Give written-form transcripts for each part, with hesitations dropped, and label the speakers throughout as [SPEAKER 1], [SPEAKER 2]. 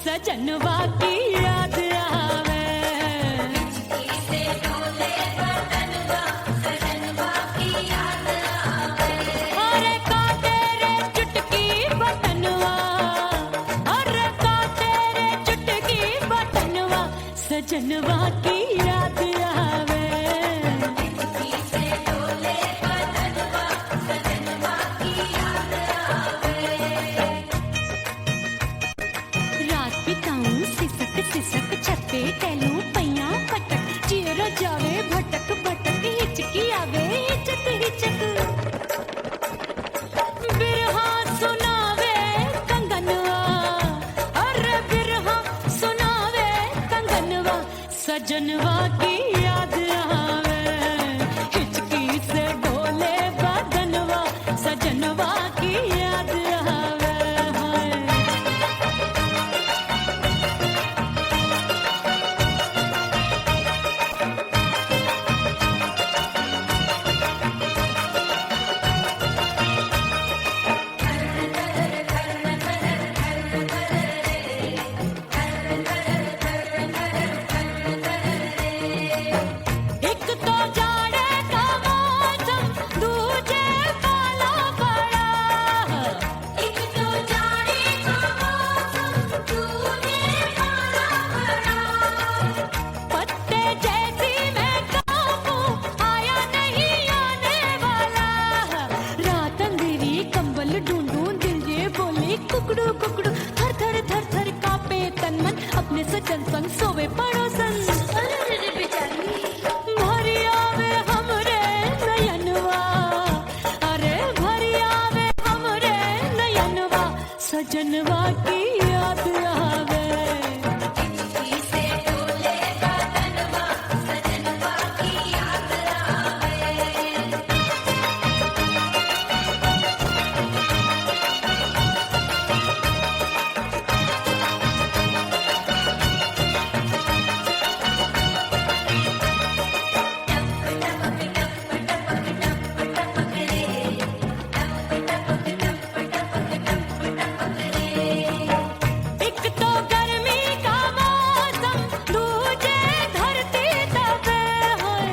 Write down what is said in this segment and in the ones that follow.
[SPEAKER 1] सजनवा की याद आवे,
[SPEAKER 2] से डोले बदनवा सजनवा की याद आवे।
[SPEAKER 1] अरे का तेरे चुटकी बटनवा, अरे का तेरे चुटकी बटनवा सजनवा की याद आवे।
[SPEAKER 2] से डोले बदनवा सजनवा की याद आवे।
[SPEAKER 1] रात बिताऊं सिसक सिसक छत पे टहलूं पैया पटक, चेहरा जावे भटक भटक, हिचकी आवे हिचक हिचक। बिरहा सुनावे कंगनवा, अरे बिरहा सुनावे कंगनवा सजनवा की याद आवे। हिचकी से डोले बदनवा सजनवा की याद आवे। हाय एक तो जाड़े का मौसम, दूजे पाला पड़ा।
[SPEAKER 2] एक तो जाने का मौसम, दूजे पाला पड़ा।
[SPEAKER 1] पत्ते जैसी मैं कांपू, आया नहीं आने वाला। रात अंधेरी कंबल ढूंढूं, दिल ये बोले कुकड़ू कुकड़ू। थर थर थर थर कांपे तन मन, अपने सजन संग सोवे पड़ोसन।
[SPEAKER 2] अरे बेचारी
[SPEAKER 1] भरी आवे हमरे नयनवा, अरे भरी आवे हमरे नयनवा सजनवा की याद आवे।
[SPEAKER 2] से डोले बदनवा सजनवा की याद आवे।
[SPEAKER 1] एक तो गर्मी का मौसम, दूजे धरती तपे होए।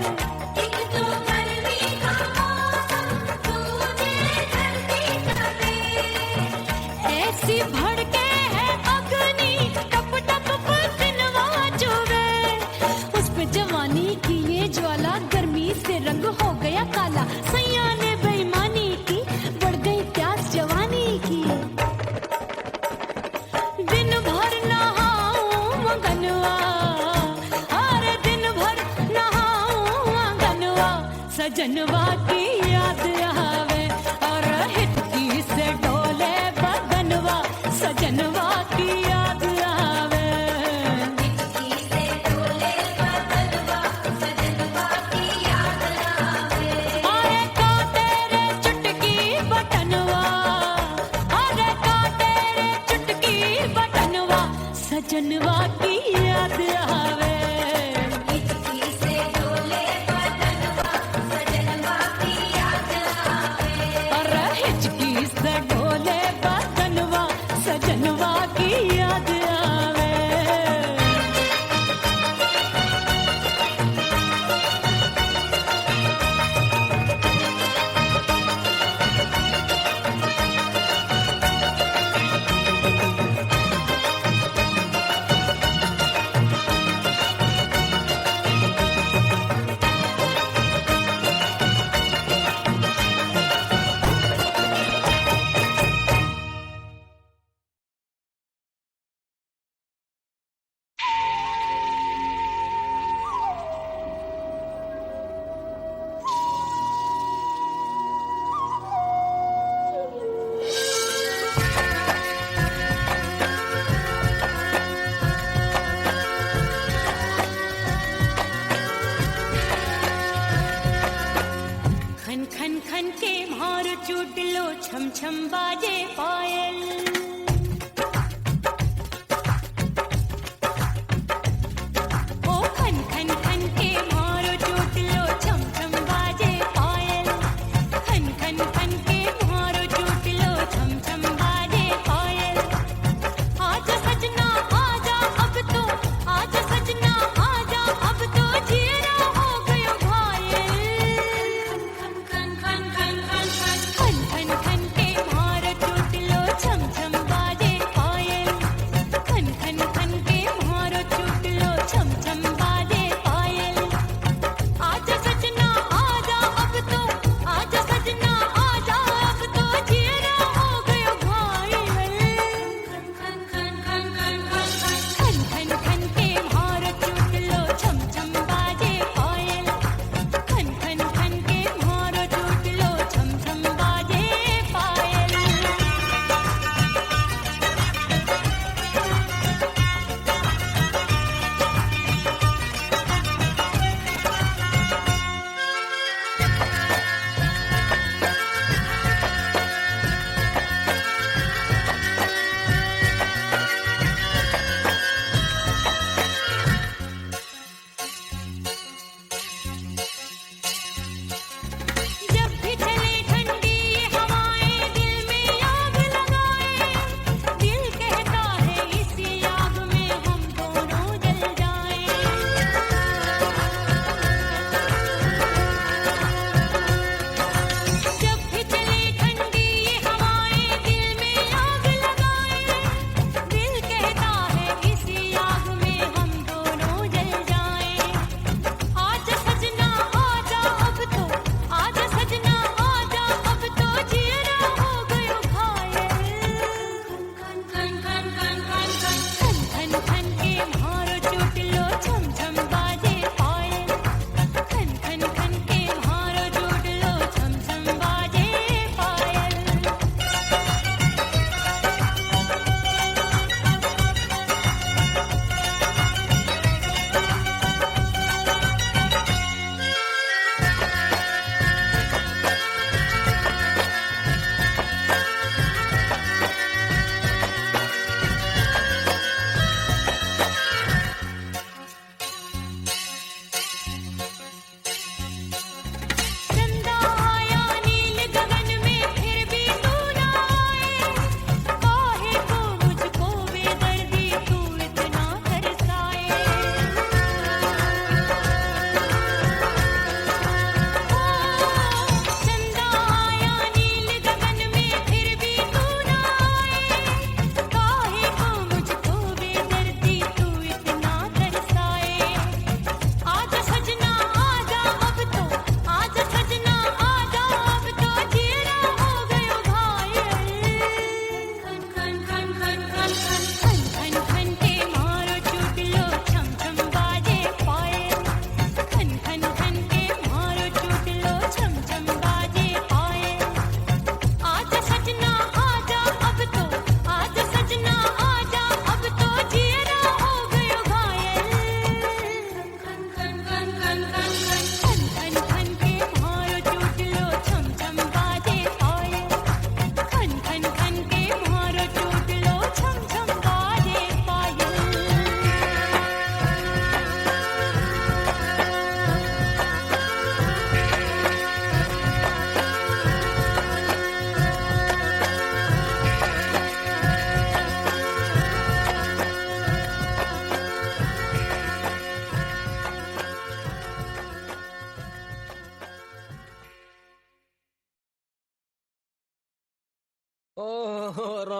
[SPEAKER 2] एक तो गर्मी का मौसम, दूजे धरती तपे।
[SPEAKER 1] ऐसी भड़के है अग्नि, टप टप पसीनवा चुभे। उस पे जवानी की ये ज्वाला, गर्मी से रंग हो गया काला। सैया ने बेईमानी की, बढ़ गई प्यास जवानी की। दिन भर नहाऊं मंगनवा, अरे दिन भर नहाऊं आंगनवा सजनवा की याद आवे। और हिचकी से डोले बदनवा सजनवा की याद आवे।
[SPEAKER 2] से डोले बदनवा सजनवा की याद आवे।
[SPEAKER 1] अरे का तेरे चुटकी बटनवा, अरे का तेरे चुटकी बटनवा सजनवा की याद आवे।
[SPEAKER 2] से डोले बदनवा सजनवा की याद आवे।
[SPEAKER 1] अरे हिचकी से डोले बदनवा सजनवा की याद आवे।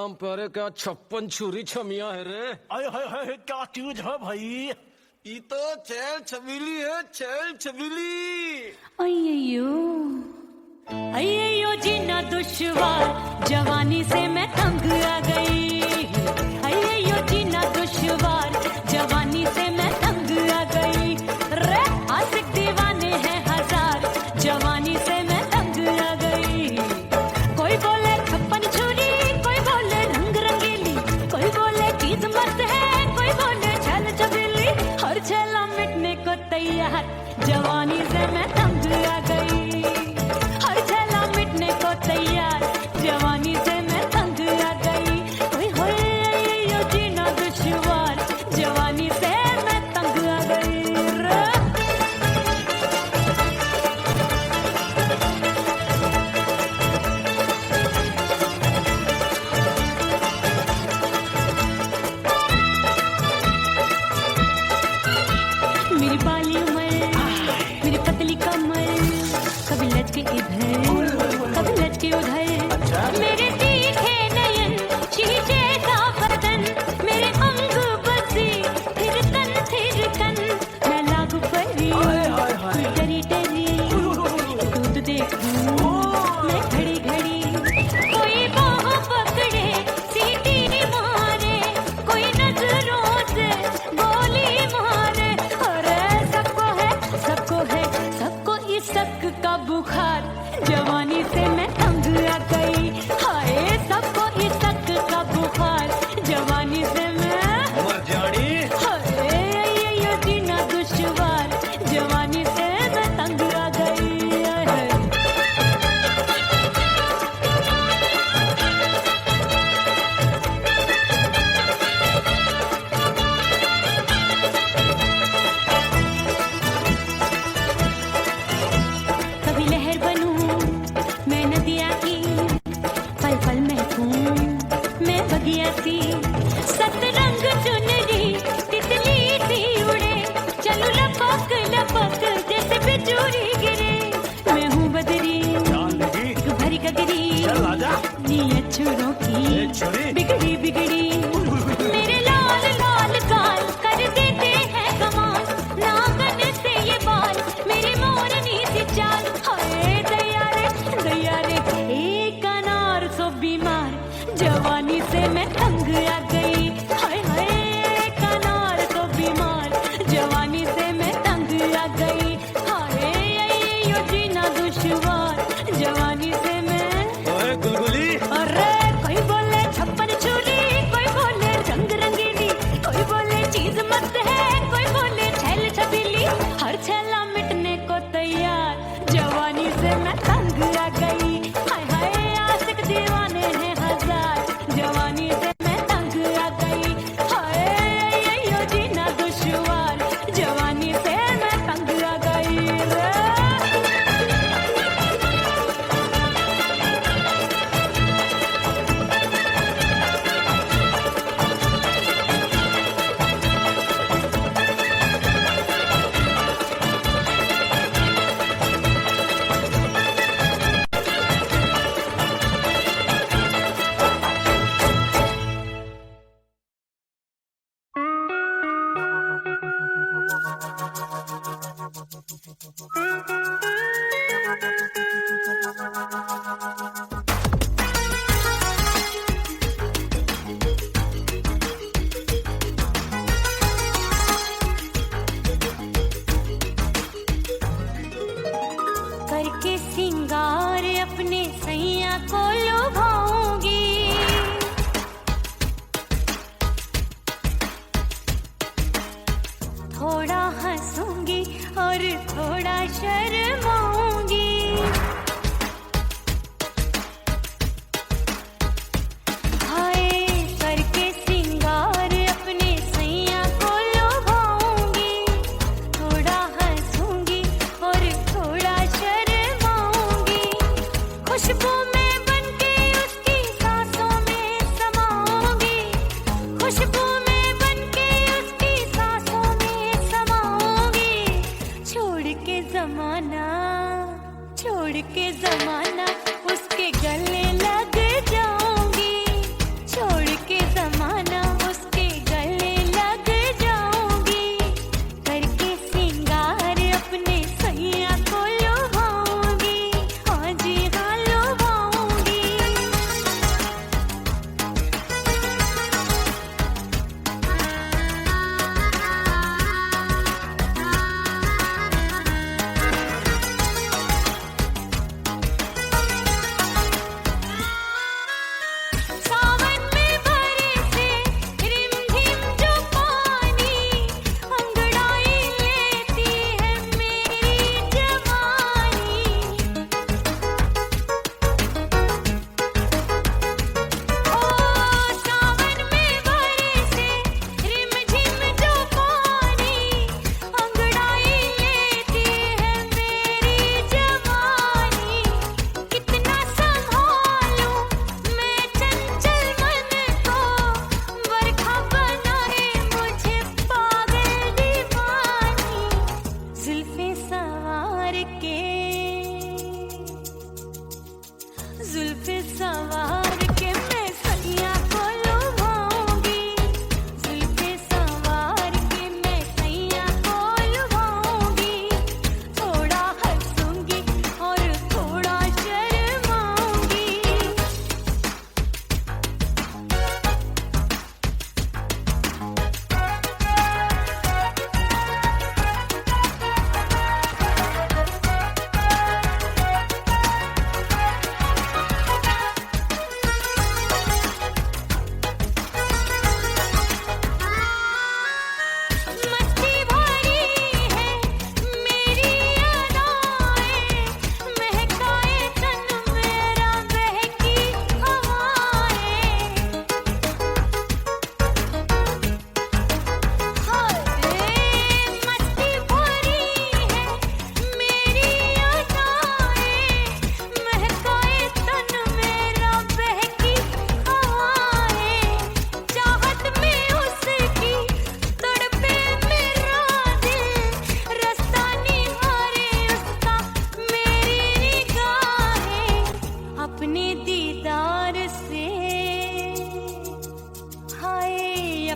[SPEAKER 3] नाम पर क्या 56 छुरी छमिया है रे।
[SPEAKER 4] आय हाय हाय क्या चीज है भाई।
[SPEAKER 3] ये तो चैल छबीली है, चैल छबीली।
[SPEAKER 1] अय्यो जीना दुश्वार, जवानी से मैं तंग आ गई। अय्यो जीना दुश्वार, जवानी से मैं तंग आ गई। रे आशिक दीवाने हैं हजार, जवानी से मैं तंग आ गई। कोई बोले 56 छुरी, कोई बोले रंग रंगीली, कोई बोले चीज मस्त है, कोई बोले छल छबीली। हर छेला मिटने को तैयार, जवानी से मैं तंग आ गई। हर छेला मिटने को तैयार, जवानी से मैं तंग आ गई। ओए होए यो जीना दुश्वार, जवानी से मैं तंग आ गई रे। मेरी बाली उमर, मेरी पतली कमर, कभी लचके इधर, कभी लचके उधर। मेरे तीखे नयन, शीशे सा बदन, मेरे अंग बसी, फिर तन, मैं लागू परी, तू डरी डरी, दूध देखूं मैं घड़ी घड़ी। कोई बाह पकड़े, सीटी मारे, कोई नजरों से गोली मारे। अरे सबको है, सबको इस शक का बुखार, जवानी से मैं तंग आ गई। हाय सबको इस शक का बुखार, जवानी से मैं
[SPEAKER 4] मर जानी।
[SPEAKER 1] हाय ये जीना दुश्वार, जवानी से मैं तंग आ गई। कभी लहर बनूं मैं नदिया की, पल पल महकूं मैं बगिया सी। सतरंग चुनरी तितली सी उड़े, चलूं लपक लपक जैसे बिजूरी गिरे। मैं हूँ बदरी,
[SPEAKER 4] जान लगी
[SPEAKER 1] भरी गगरी,
[SPEAKER 4] चल आजा।
[SPEAKER 1] नीयत छुरों
[SPEAKER 4] ए
[SPEAKER 1] की
[SPEAKER 4] छुरी।
[SPEAKER 1] बिगड़ी बिगड़ी। मेरे लाल लाल गाल कर देते हैं कमाल, नागन से ये बाल, मेरी मोरनी सी चाल। हाय दैया रे एक अनार सो बीमार, जवानी से मैं तंग आ गई। हाय हाय एक अनार सो बीमार, जवानी से मैं तंग आ गई। हाय यो जीना दुश्वार, जवानी से मैं।
[SPEAKER 4] ओए गुलगुली।
[SPEAKER 1] अरे कोई बोले 56 छुरी, कोई बोले रंग रंगीली, कोई बोले चीज मस्त है, कोई बोले छैल छबीली। हर छेला मिटने को तैयार, जवानी से मैं तंग आ गई। हाय हाय आशिक दीवाने हैं हजार, जवानी से मैं तंग आ गई। हाय यो जीना दुश्वार, जवानी से मैं तंग आ गई रे। करके सिंगार अपने सैया को लुभाऊंगी, थोड़ा हंसूंगी और थोड़ा शर्माऊंगी। हाय करके सिंगार अपने सैया को लुभाऊंगी, थोड़ा हंसूंगी और थोड़ा शर्माऊंगी। खुशबू में बनके उसकी सांसों में समाऊंगी, खुशबू में बनके उसकी सांसों में समाऊंगी। छोड़ के जमाना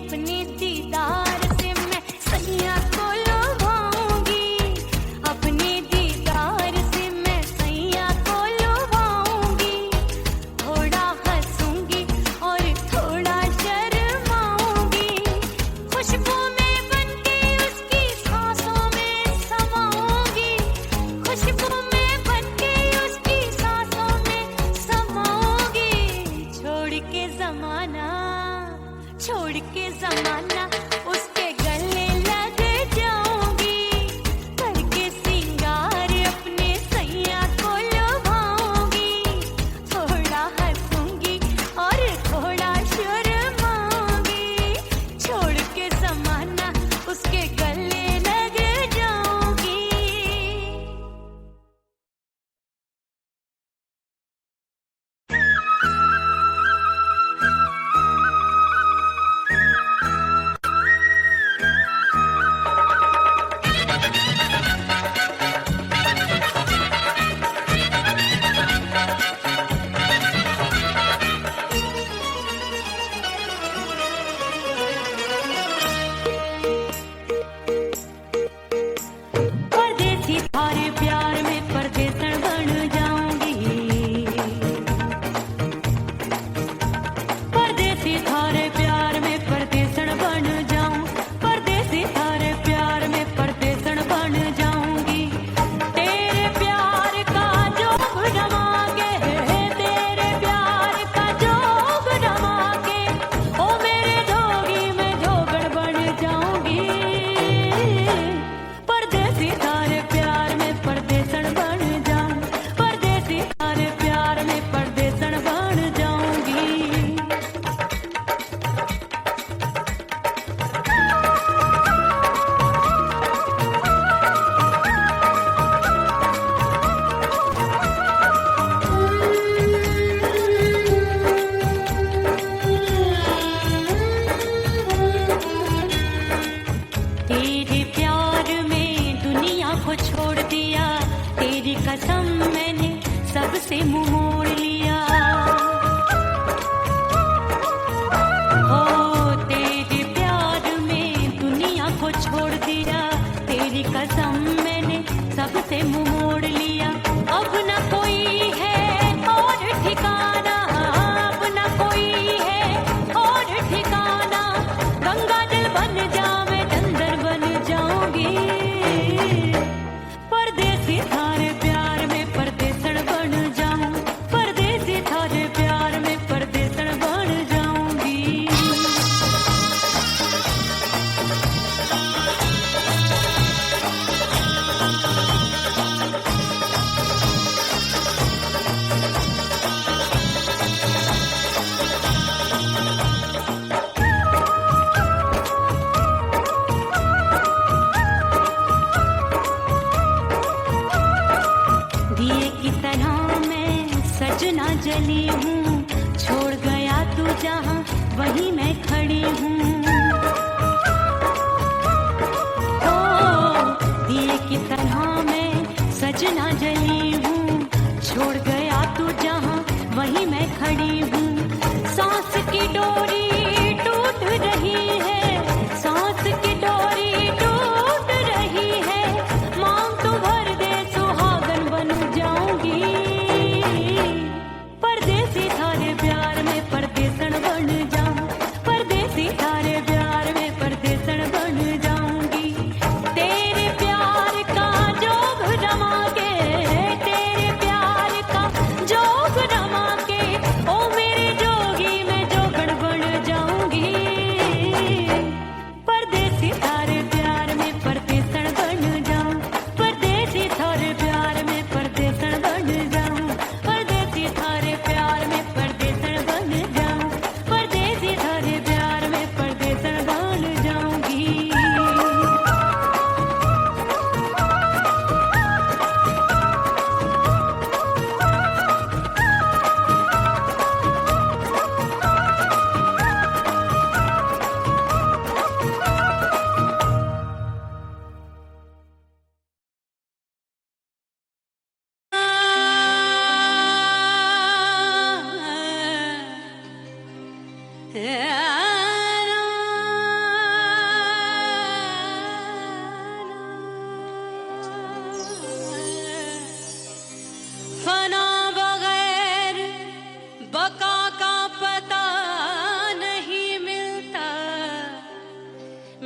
[SPEAKER 1] अपने दीदार से मैं सैया को लुभाऊंगी, अपने दीदार से मैं सैया को लुभाऊंगी। थोड़ा हंसूंगी और थोड़ा शर्माऊंगी, खुशबू में बनके उसकी सांसों में समाऊंगी, खुशबू में बनके उसकी सांसों में समाऊंगी। छोड़ के जमाना उसके गले लग जाऊंगी, करके सिंगार अपने सैया को लुभाऊंगी। थोड़ा हंसूंगी और थोड़ा शर्माऊंगी, छोड़ के जमाना उसके गले लग जाऊंगी।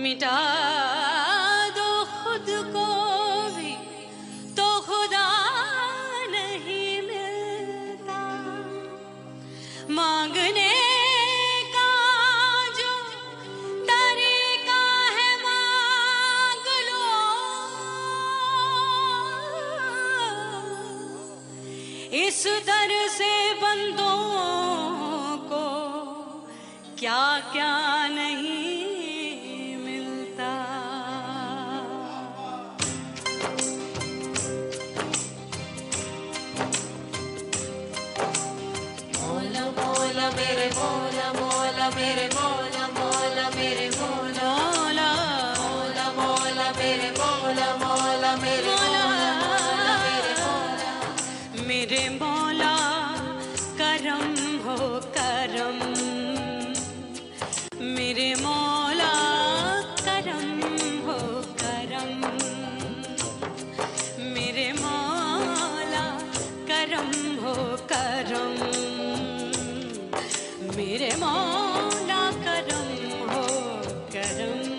[SPEAKER 1] मिटा दो खुद को भी तो खुदा नहीं मिलता। मांगने का जो तरीका है मांग लो, इस दर से बंदों को क्या क्या नहीं मिलता।
[SPEAKER 2] मौला मौला मेरे मौला मौला मेरे मौला मौला मेरे मौला
[SPEAKER 1] मौला
[SPEAKER 2] मौला मौला मेरे मौला मौला मेरे मौला मौला मेरे मौला
[SPEAKER 1] मेरे मौला करम हो करम, मेरे मौला करम हो करम, मेरे मौला करम हो करम, मेरे मौला करम हो करम।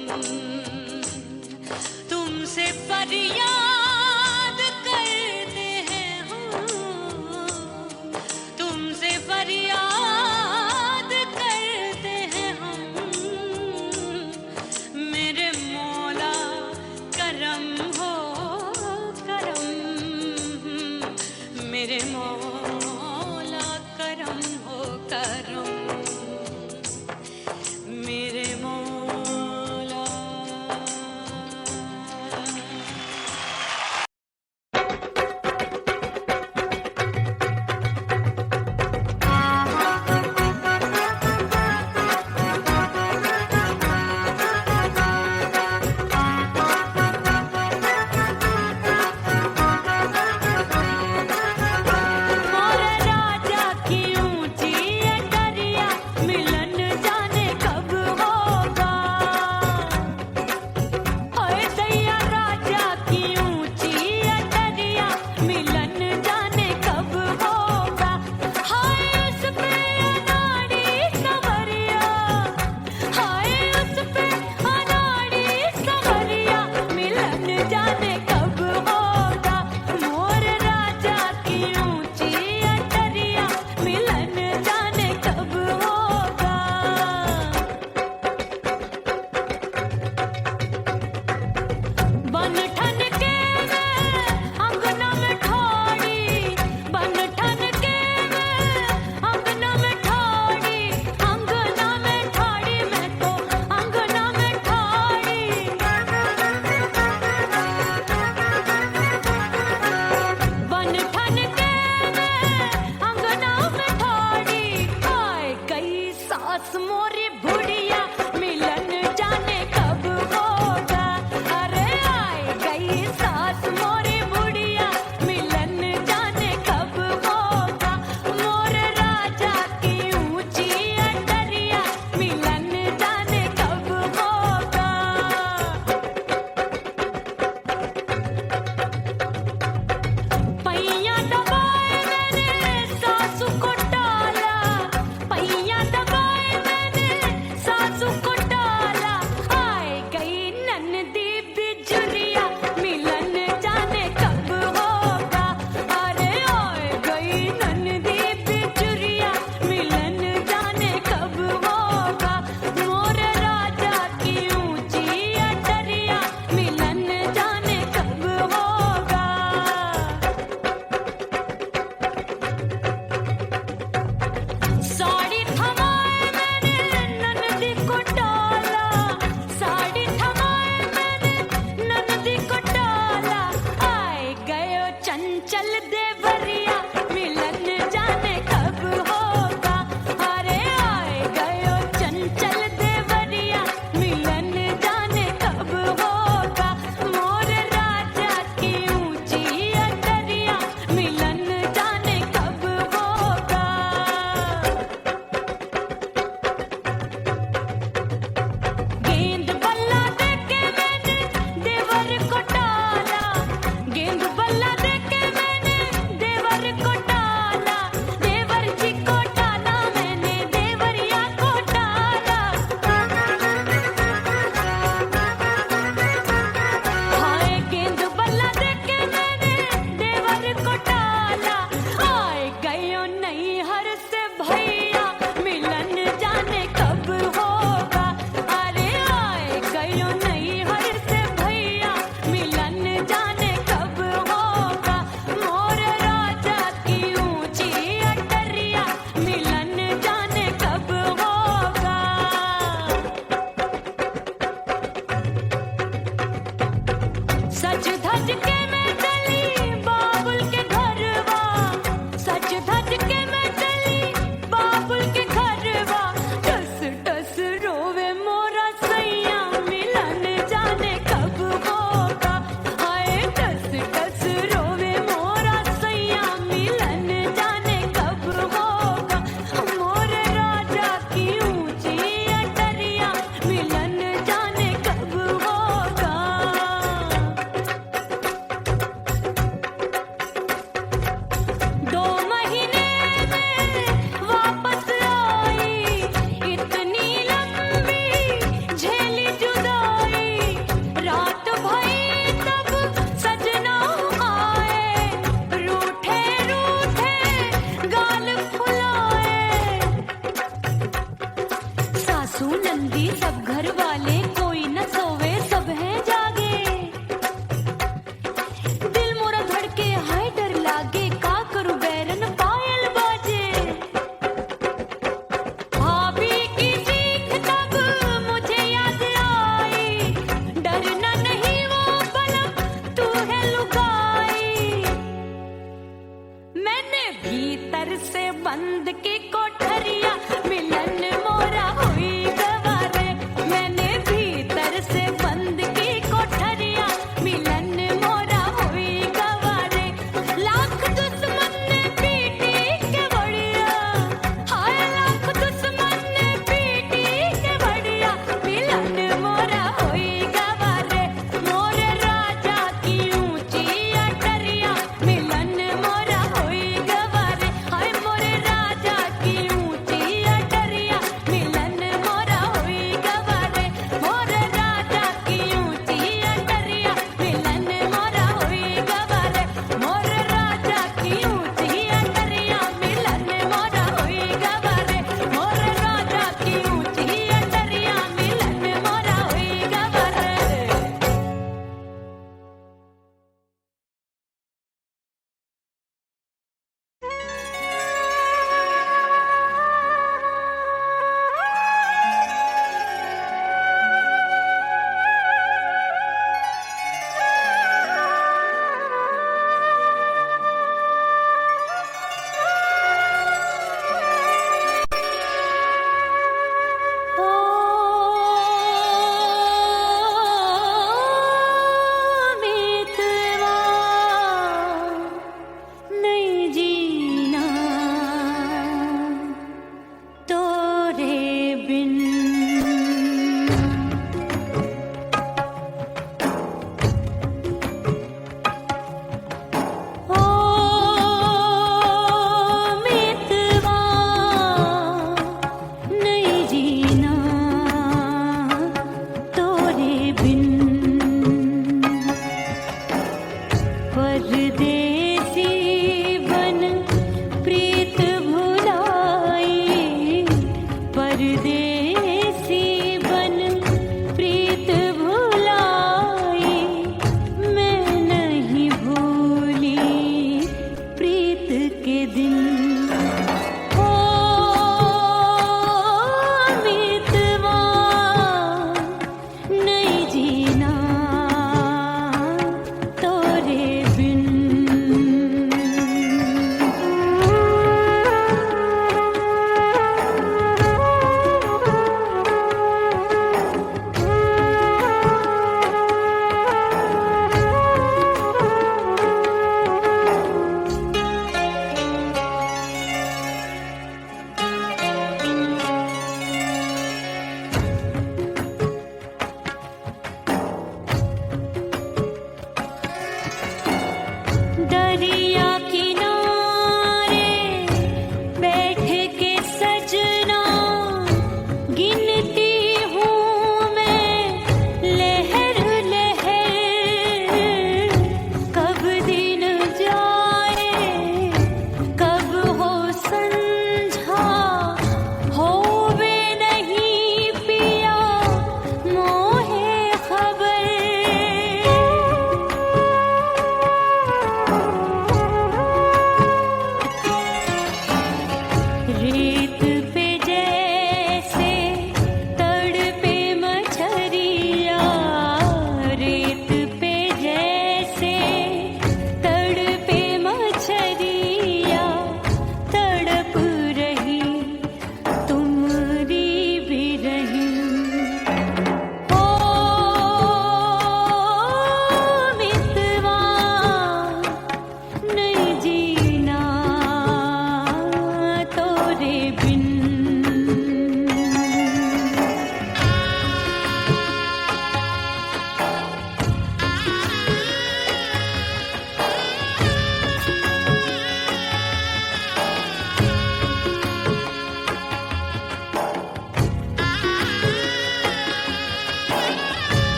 [SPEAKER 1] घर वाले कोई न सोवे सब हैं जागे दिल मोरा धड़के हाय डर लागे का करूं बैरन पायल बाजे भाभी की चीख तब मुझे याद आई डरना नहीं वो पलक तू है लुगाई मैंने भीतर से बंद की कोठरिया मिलन मोरा हुई गवारे मैंने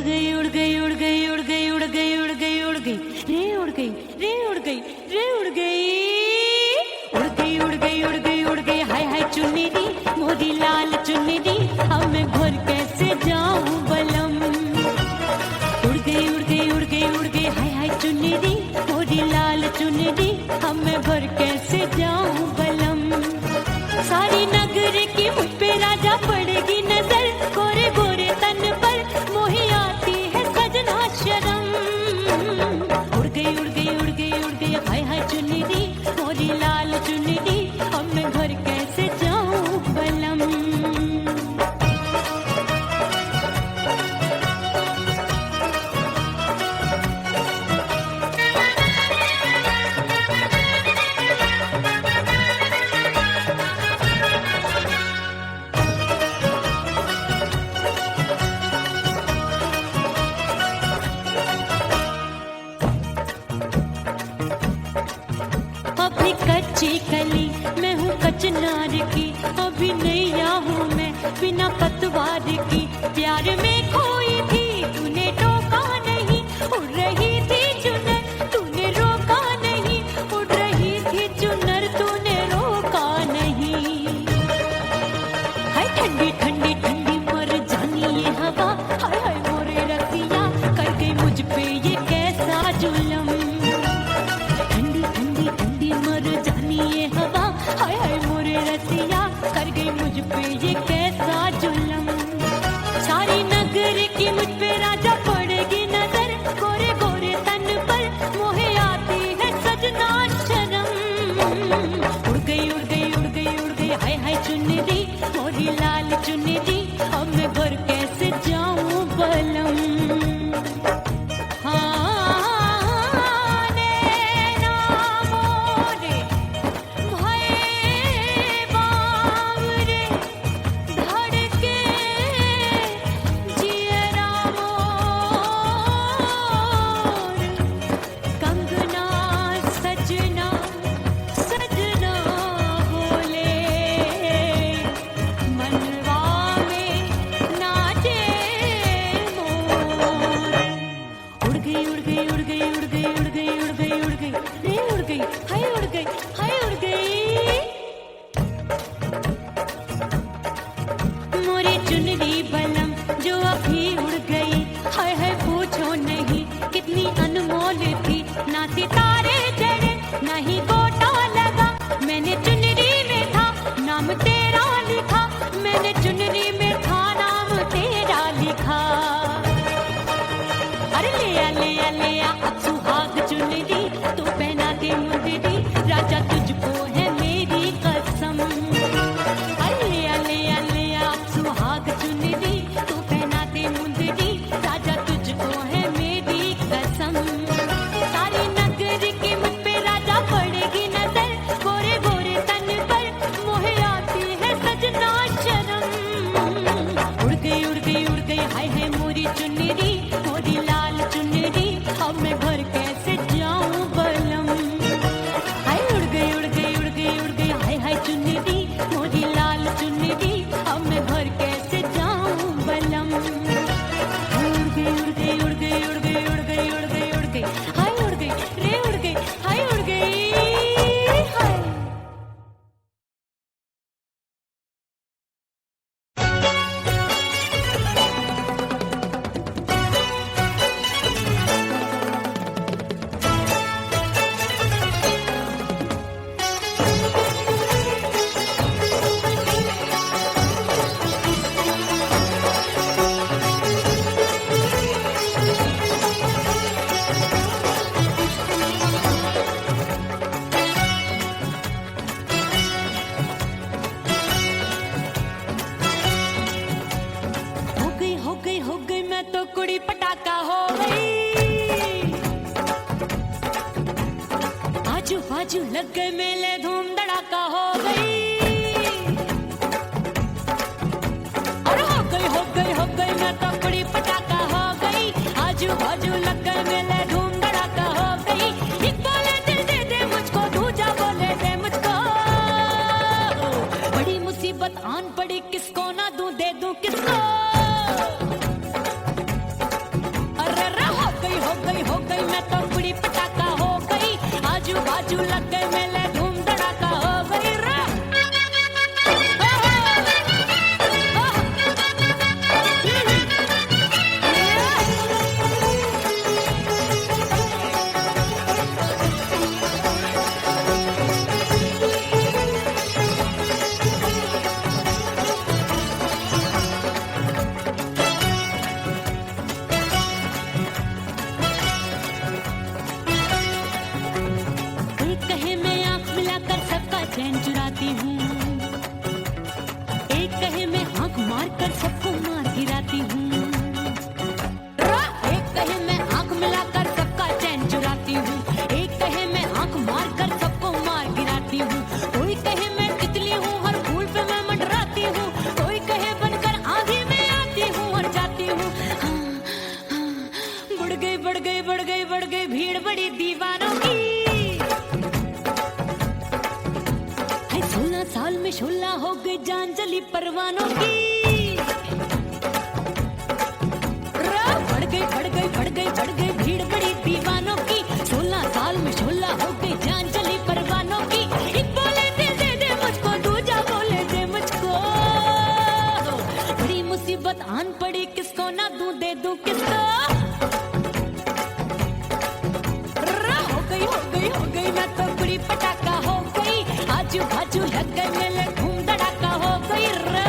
[SPEAKER 1] गई उड़ गई उड़ गई उड़ गई उड़ गई उड़ गई उड़ गई रे उड़ गई रे उड़ गई रे उड़ गई उड़ गई उड़ गई उड़ गई उड़ गई हाय हाय चुन्नी दी मोरी लाल चुन्नी दी अब मैं घर कैसे जाऊं बलम उड़ गई उड़ गई उड़ गई उड़ गई हाय हाय चुन्नी दी मोरी लाल चुन्नी दी अब मैं घर कैसे जाऊं बलम सारी नगर की मुझ पे राजा पड़ेगी नजर गोरे गोरे तन पर मोही आती है सजना शर्म उड़ गई उड़ गई उड़ गई उड़ गई हाय हाय चुन्नी दी मोरी लाल चुन्नी दी अब मैं घर कैसे जाऊं बलम अभी कच्ची कली मैं हूँ कचनार की अभी नैया हूँ मैं बिना पतवार की प्यार में खोई थी तूने टोका नहीं उड़ रही थी चुनर तूने रोका नहीं उड़ रही थी चुनर तूने रोका नहीं हाय ठंडी ठंडी ठंडी मर जानी ये हवा हाय हाय मोरे रसिया कर गई मुझ पे ये कैसा जुलम ठंडी ठंडी ठंडी मर जानी ये हवा हाय हाय मोरे रसिया कर गई मुझ पे ये कैसा जुलम सारी नगर की मुझ पे राजा पड़ेगी नजर गोरे गोरे तन पर मोहे आती है सजना शर्म उड़ गई उड़ गई उड़ गई उड़ गई हाय हाय चुन्नी दी मोरी लाल चुन्नी दी अब मैं घर कैसे जाऊं बलम चुनरी बलम जो अभी उड़ गई हाय हाय पूछो नहीं कितनी अनमोल थी ना सितारे जड़े ना ही गोटा लगा मैंने चुनरी में था नाम तेरा लिखा मैंने चुनरी में था नाम तेरा लिखा अरे ले आ अब सुहाग चुनरी तू पहना के मुंदरी राजा तुझको है मेरी कसम सुहाग चुनरी तू पहनाते मुंदरी राजा तुझको है मेरी कसम सारी नगर की मुझ पे राजा पड़ेगी नजर गोरे गोरे तन पर मोहे आती है सजना शर्म उड़ गई हाय हाय मोरी चुनरी मोरी लाल चुनरी अब मैं घर कैसे जाऊं बलम हाय उड़ गई हाय हाय चुनरी मोरी लाल चुनरी अब मैं घर कैसे जाऊं बलम उड़ गई उड़ गई उड़ गई उड़ गई उड़ गई उड़ गई हाय उड़ गई रे उड़ गई हाय उड़ गई हाय हो गई मैं तो कुड़ी पटाखा हो गई आजू बाजू लग गए मेले धूम धड़ाका हो गई और हो गई मैं तो कुड़ी पटाखा हो गई आजू बाजू लग गए मेले धूम धड़ाका हो गई एक बोले दिल दे मुझको दूजा बोले दे मुझको बड़ी मुसीबत आन पड़ी किसको ना दूं दे दूं किसको बड़ी पटाखा हो गई, आजू बाजू लग गए मेले, धूम धड़ाका हो गई रे। एक कहे मैं आंख मिलाकर सबका चैन चुराती हूँ, एक कहे मैं आंख मारकर सबको मार गिराती हूँ। एक कहे मैं आंख मिलाकर सबका चैन चुराती हूँ, एक कहे मैं आंख मारकर सबको मार गिराती हूँ। कोई कहे मैं तितली हूँ, हर फूल पे मैं मंडराती हूँ, कोई कहे बनकर आंधी में आती हूँ और जाती हूँ। हाँ, हाँ, बढ़ गई बढ़ गई बढ़ गई बढ़ गई भीड़ बड़ी दीवानों की। 16 साल में शोला हो गई जान जली परवानों की। बढ़ गई बढ़ गई बढ़ गई बढ़ गई भीड़ बड़ी दीवानों की। 16 साल में शोला हो गई जान जली परवानों की। एक बोले दे दे मुझको, दूजा बोले दे मुझको। बड़ी मुसीबत आन पड़ी, किसको ना दूं दे दूं किसको। हो गई मैं तो बड़ी पटाखा हो गई, आजू बाजू लग गए मेले, धूम धड़ाका हो गई रे।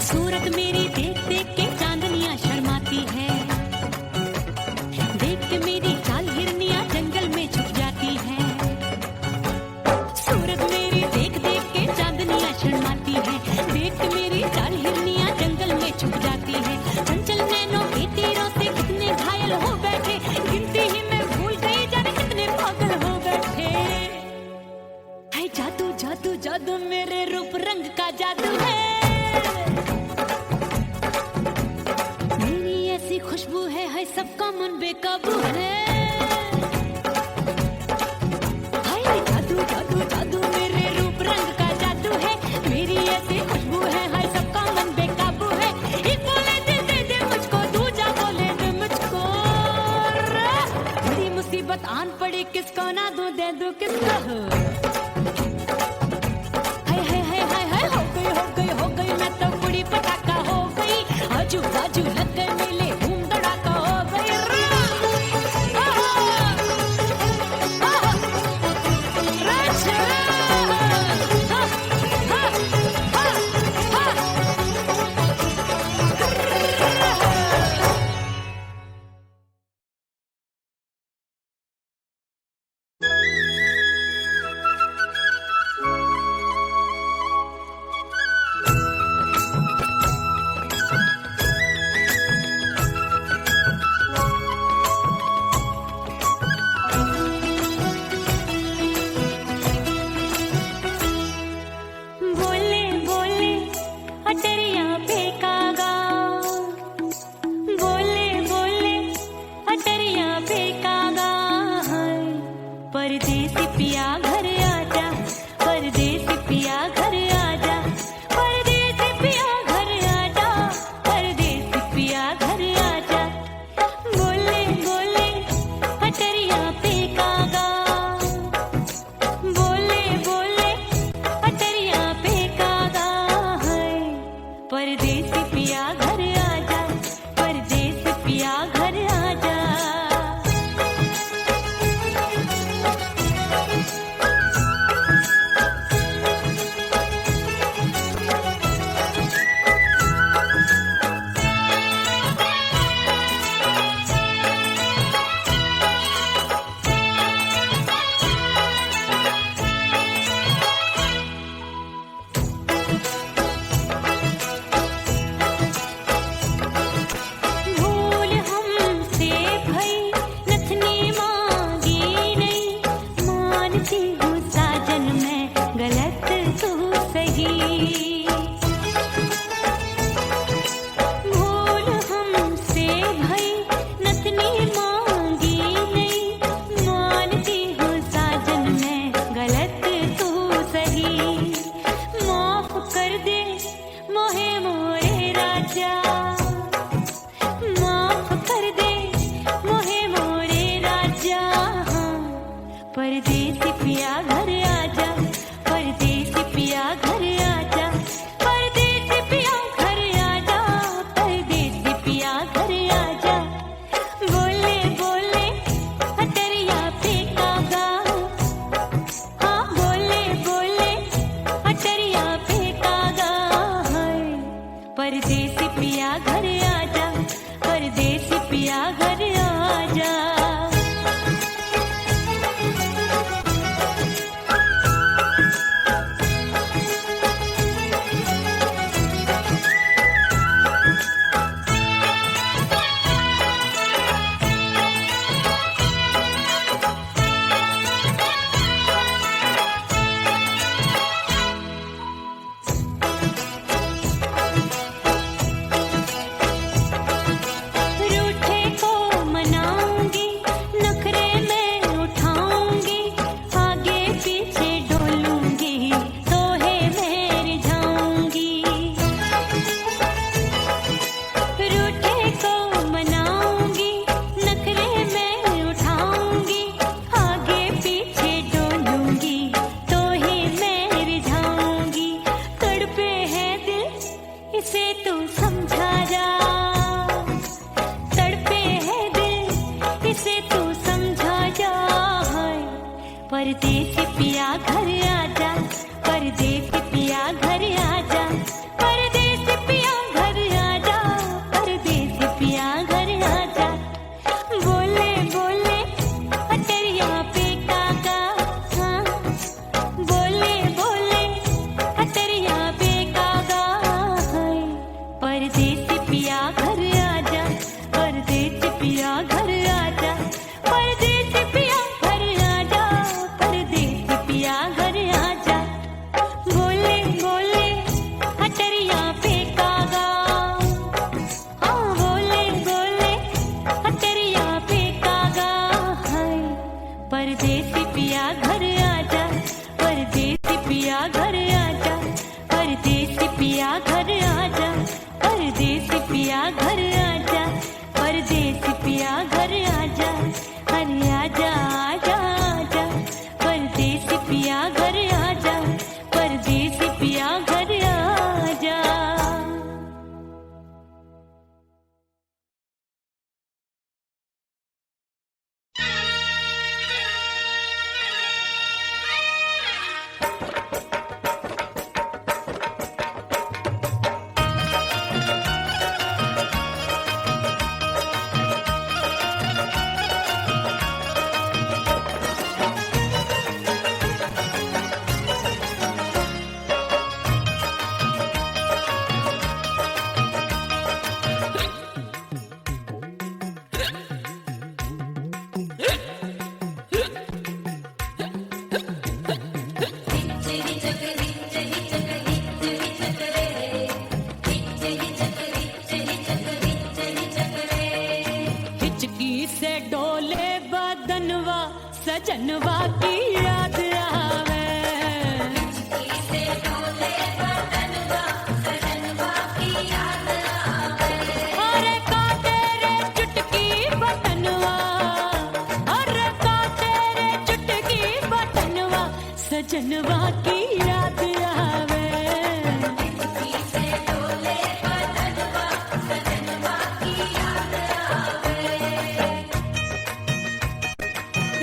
[SPEAKER 1] सूरत मेरी देख देख के चांदनियां शर्माती है, देख के मेरी चाल हिरनियां जंगल में छुप जाती है। सूरत मेरी देख देख के चांदनियां शर्माती है, देख के मेरी चाल हिरनियां जंगल में छुप जाती है। चंचल नैनों के तीरों से कितने घायल हो बैठे, गिनती ही मैं भूल गई जाने कितने पागल हो बैठे। है जादू जादू जादू मेरे रूप रंग का जादू है, ऐसी खुशबू है सबका मन बेकाबू है। हाय जादू जादू जादू मेरे रूप रंग का जादू है, मेरी ऐसी खुशबू है हाय सबका मन बेकाबू है। एक बोले दे मुझको, दूजा बोले दे मुझको। बड़ी मुसीबत आन पड़ी, किसको ना दूं दे दूं किसको। हाय हाय हाय हाय हाय हो गई मैं तो बड़ी पटाखा हो गई, आजू बाजू लग गए मेले, धूम धड़ाका हो गई रे। परदेसी पिया घर आजा, परदेसी पिया घर आजा, परदेसी पिया घर आजा, परदेसी पिया घर आजा। बोले बोले अटरिया पे कागा, बोले बोले अटरिया पे कागा है। परदेसी पिया घर आजा, परदेसी पिया घर आजा। परदेसी पिया घर आजा, परदेसी पिया घर आजा, परदेसी पिया घर आजा, परदेसी पिया घर आजा। बोले बोले अटरिया पे कागा, हाँ बोले बोले अटरिया पे कागा है। परदेसी पिया घर आजा, परदेसी पिया घर आजा। रूठे को मनाऊंगी, नखरे में उठाऊंगी, आगे पीछे डोलूंगी, तोहे में रिझाऊंगी। रूठे को मनाऊंगी, नखरे में उठाऊंगी, आगे पीछे डोलूंगी, तोहे में रिझाऊंगी। तड़पे है दिल इसे तू समझा जा, तड़पे है दिल इसे तू समझा जा। परदेसी पिया घर आजा, परदेसी पिया घर आजा, परदेसी पिया घर आजा, परदेसी पिया घर आजा। बोले बोले अटरिया पे कागा, हाँ बोले बोले अटरिया पे कागा है। परदेसी पिया घर आजा, परदेसी पिया घर आजा, परदेसी पिया घर आजा, परदेसी पिया घर आजा। बोले बोले अटरिया पे कागा, हाँ बोले बोले अटरिया पे कागा है। परदेसी पिया घर आजा, परदेसी पिया घर आजा, परदेसी पिया घर आजा, परदेसी पिया घर आजा, परदेसी पिया घर आजा। अरे आजा आजा आजा, परदेसी पिया घर आजा, परदेसी पिया घर आजा। हिचकी से डोले बदनवा, सजनवा की याद आवे। अरे का तेरे चुटकी बटनवा, अरे का तेरे चुटकी बटनवा, सजनवा की याद आवे।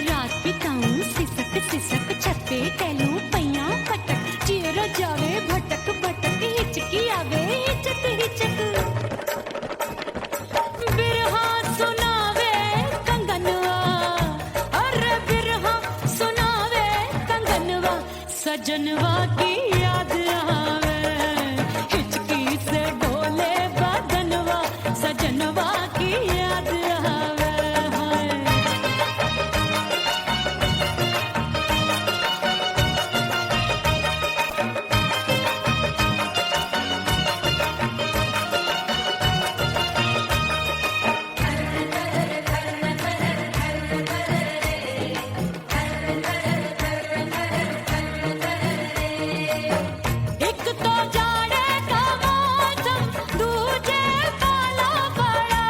[SPEAKER 1] रात बिताऊं सिसक सिसक, छत पे टहलूं पैया पटक, चियर जावे भटक भटक, हिचकी आवे हिचक हिचक। बिरहा सुनावे कंगनवा, अरे बिरहा सुनावे कंगनवा, सजनवा की याद आवे। हिचकी से डोले बदनवा, सजनवा की याद आवे। एक तो जाड़े का मौसम, दूजे पाला पड़ा,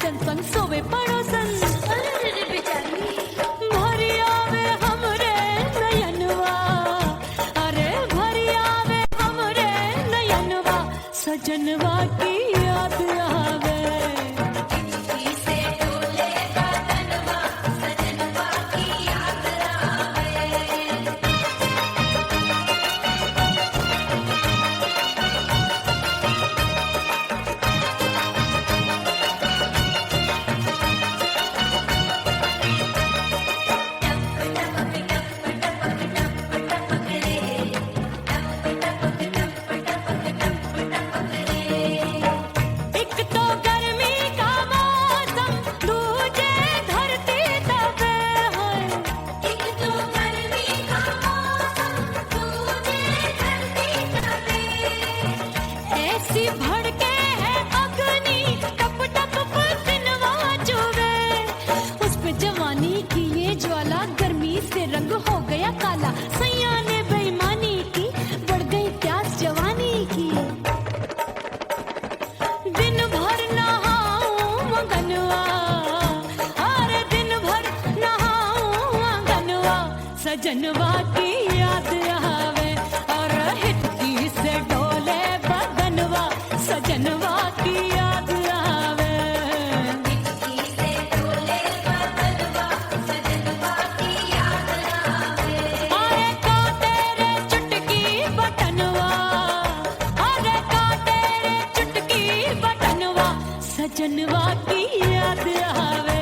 [SPEAKER 1] सजन संग सोवे पड़ोसन भरी आवे हमरे नयनवा अरे भरी आवे हमरे नयनवा सजनवा की याद आवे एक तो गर्मी का मौसम दूजे धरती तपे है एक तो गर्मी का मौसम दूजे धरती तपे ऐसी भड़के है अग्नि टप टप पसीनवा चुवे उस पे जवानी की ये ज्वाला गर्मी से रंग हो गया काला सैया ने बेईमानी की बढ़ गई प्यास जवानी की दिन भर नहाऊं आंगनवा अरे दिन भर नहाऊं आंगनवा सजनवा की याद आवे और हिचकी से डोले बदनवा सजनवा की याद आवे अरे का तेरे चुटकी बटनवा अरे का तेरे चुटकी बटनवा सजनवा की याद आवे